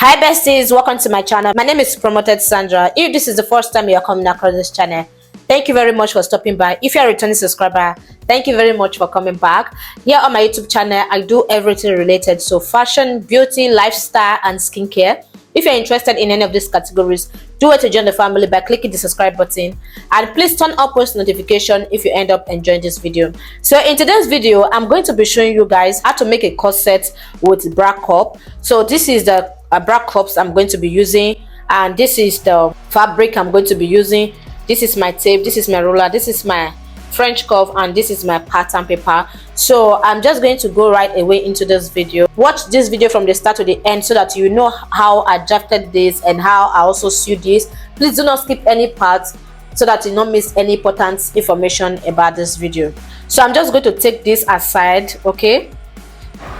Hi besties, welcome to my channel. My name is Promoted Sandra. If this is the first time you are coming across this channel, thank you very much for stopping by. If you are a returning subscriber, thank you very much for coming back. Here on my YouTube channel, I do everything related to fashion, beauty, lifestyle and skincare. If you're interested in any of these categories, do it to join the family by clicking the subscribe button, and please turn on post notification if you end up enjoying this video. So in today's video, I'm going to be showing you guys how to make a corset with bra cup. So this is the bra cups I'm going to be using, and this is the fabric I'm going to be using. This is my tape, this is my ruler, this is my French curve, and this is my pattern paper. So I'm just going to go right away into this video. Watch this video from the start to the end so that you know how I drafted this and how I also sewed this. Please do not skip any parts so that you don't miss any important information about this video. So I'm just going to take this aside, okay?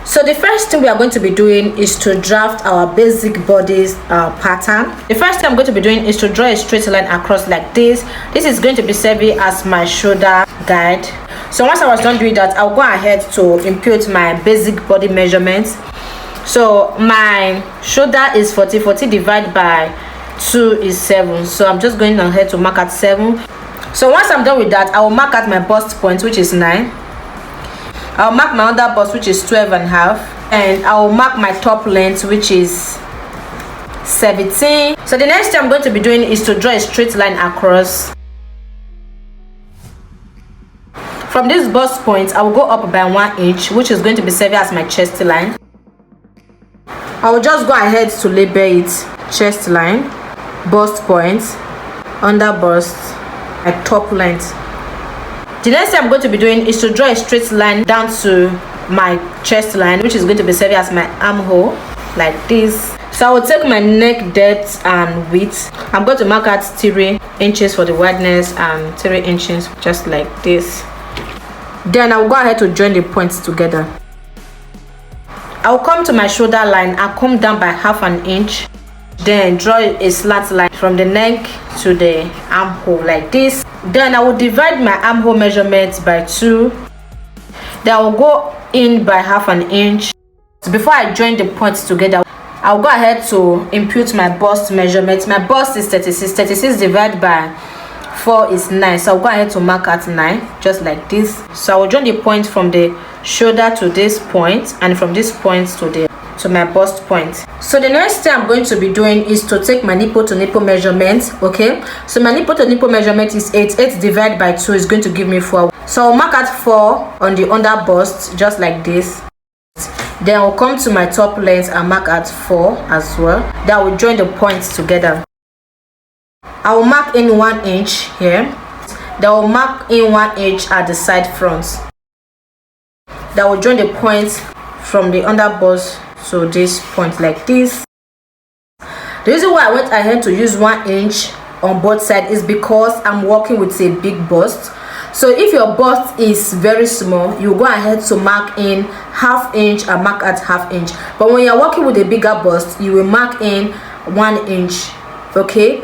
So the first thing we are going to be doing is to draft our basic bodies pattern. The first thing I'm going to be doing is to draw a straight line across like this. This is going to be serving as my shoulder guide. So once I was done doing that, I'll go ahead to impute my basic body measurements. So my shoulder is 40 divided by 2 is 7. So I'm just going ahead to mark at 7. So once I'm done with that, I will mark at my bust point, which is 9. I'll mark my under bust, which is 12.5, and I'll mark my top length, which is 17. So the next thing I'm going to be doing is to draw a straight line across. From this bust point, I will go up by 1 inch, which is going to be serving as my chest line. I will just go ahead to label it chest line, bust point, under bust, and top length. The next thing I'm going to be doing is to draw a straight line down to my chest line, which is going to be serving as my armhole, like this. So I will take my neck depth and width. I'm going to mark out 3 inches for the wideness and 3 inches, just like this. Then I will go ahead to join the points together. I will come to my shoulder line. I'll come down by ½ inch. Then draw a slant line from the neck to the armhole, like this. Then I will divide my armhole measurements by 2. Then I will go in by ½ inch. So before I join the points together, I'll go ahead to impute my bust measurements. My bust is 36. 36 divided by 4 is 9. So I'll go ahead to mark at 9, just like this. So I will join the point from the shoulder to this point, and from this point to my bust point. So the next thing I'm going to be doing is to take my nipple to nipple measurement, okay? So my nipple to nipple measurement is 8. 8 divided by 2 is going to give me 4. So I'll mark at 4 on the under bust, just like this. Then I'll come to my top length and mark at 4 as well. Then I will join the points together. I will mark in 1 inch here. Then I will mark in 1 inch at the side front. Then I will join the points from the under bust to this point, like this. The reason why I went ahead to use 1 inch on both sides is because I'm working with a big bust. So if your bust is very small, you go ahead to mark in ½ inch and mark at ½ inch. But when you're working with a bigger bust, you will mark in 1 inch, okay?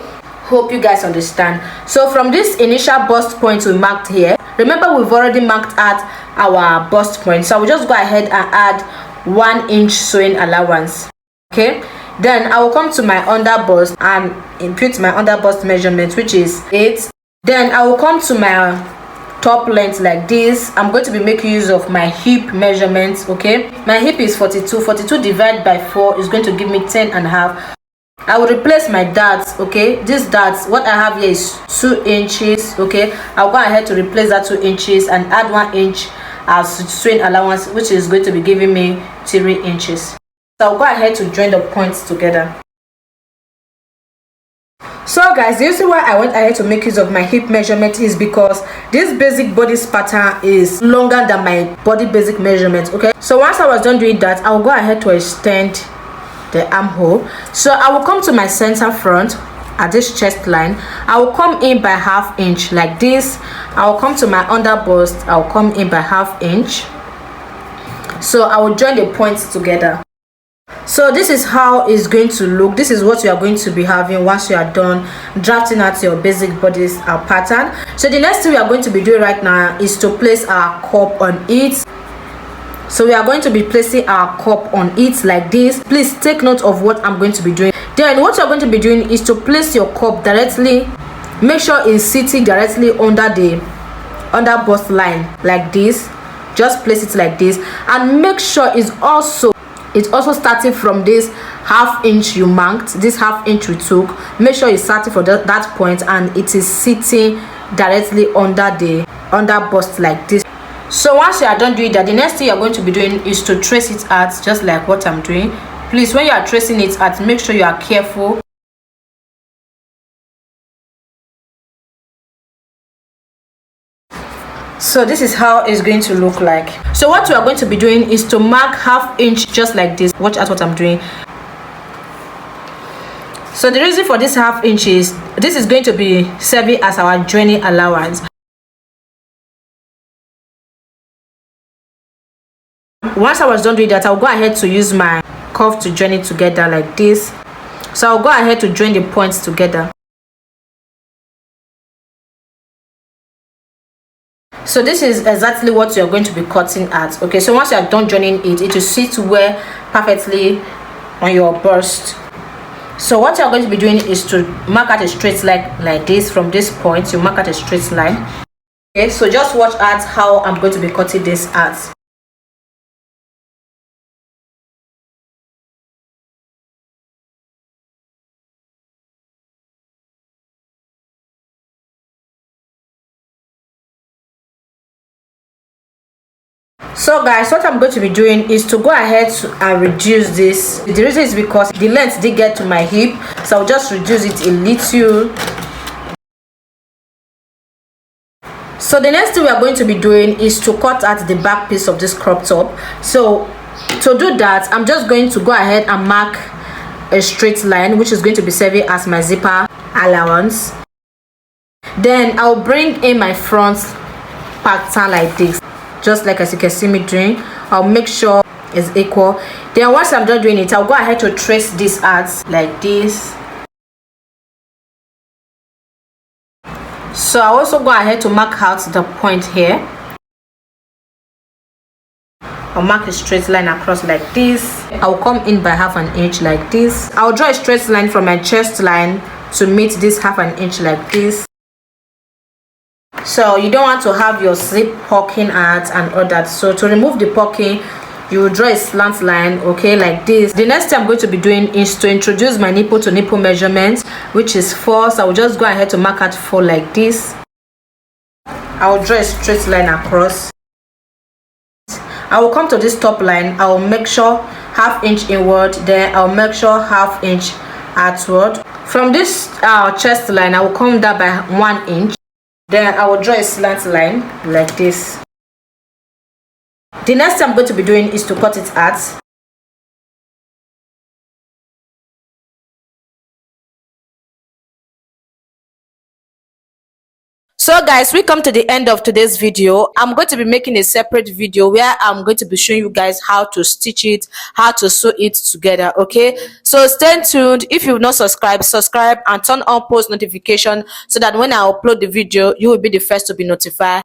Hope you guys understand. So from this initial bust point we marked here, remember we've already marked at our bust point, so I will just go ahead and add 1 inch sewing allowance, okay? Then I will come to my under bust and impute my under bust measurement, which is 8. Then I will come to my top length like this. I'm going to be making use of my hip measurements, okay? My hip is 42. 42 divided by 4 is going to give me 10.5. I will replace my darts, okay? This darts, what I have here is 2 inches, okay? I'll go ahead to replace that 2 inches and add 1 inch as sewing allowance, which is going to be giving me 3 inches. So I'll go ahead to join the points together. So guys, the reason why I went ahead to make use of my hip measurement is because this basic body pattern is longer than my body basic measurement, okay? So once I was done doing that, I will go ahead to extend the armhole. So I will come to my center front at this chest line. I will come in by ½ inch like this. I will come to my under bust. I will come in by ½ inch. So I will join the points together. So this is how it's going to look. This is what you are going to be having once you are done drafting out your basic bodies pattern. So the next thing we are going to be doing right now is to place our cup on it. So we are going to be placing our cup on it like this. Please take note of what I'm going to be doing. Then what you're going to be doing is to place your cup directly, make sure it's sitting directly under the bust line like this. Just place it like this, and make sure it's also starting from this half inch you marked, this half inch we took. Make sure it's starting from that point, and it is sitting directly under bust like this. So once you are done doing that, the next thing you're going to be doing is to trace it out, just like what I'm doing. Please, when you are tracing it out, make sure you are careful. So this is how it's going to look like. So what we are going to be doing is to mark half inch just like this. Watch out what I'm doing. So the reason for this half inch is this is going to be serving as our joining allowance. Once I was done doing that, I'll go ahead to use my curve to join it together like this. So I'll go ahead to join the points together. So this is exactly what you're going to be cutting at. Okay, so once you are done joining it, it will sit well perfectly on your bust. So what you're going to be doing is to mark out a straight line like this. From this point, you mark out a straight line. Okay, so just watch out how I'm going to be cutting this out. So guys, what I'm going to be doing is to go ahead and reduce this. The reason is because the length did get to my hip, so I'll just reduce it a little. So the next thing we are going to be doing is to cut out the back piece of this crop top. So to do that, I'm just going to go ahead and mark a straight line, which is going to be serving as my zipper allowance. Then I'll bring in my front pattern like this, just like as you can see me doing. I'll make sure it's equal. Then once I'm done doing it, I'll go ahead to trace this out like this. So I also go ahead to mark out the point here. I'll mark a straight line across like this. I'll come in by half an inch like this. I'll draw a straight line from my chest line to meet this half an inch like this. So you don't want to have your slip poking out and all that. So to remove the poking, you will draw a slant line, okay, like this. The next thing I'm going to be doing is to introduce my nipple to nipple measurement, which is 4. So I will just go ahead to mark out 4 like this. I will draw a straight line across. I will come to this top line. I will make sure half inch inward, then I'll make sure half inch outward. From this chest line, I will come down by 1 inch. Then I will draw a slant line like this. The next thing I'm going to be doing is to cut it out. So guys, we come to the end of today's video. I'm going to be making a separate video where I'm going to be showing you guys how to stitch it, how to sew it together, okay? So stay tuned. If you've not subscribed, subscribe and turn on post notification so that when I upload the video, you will be the first to be notified.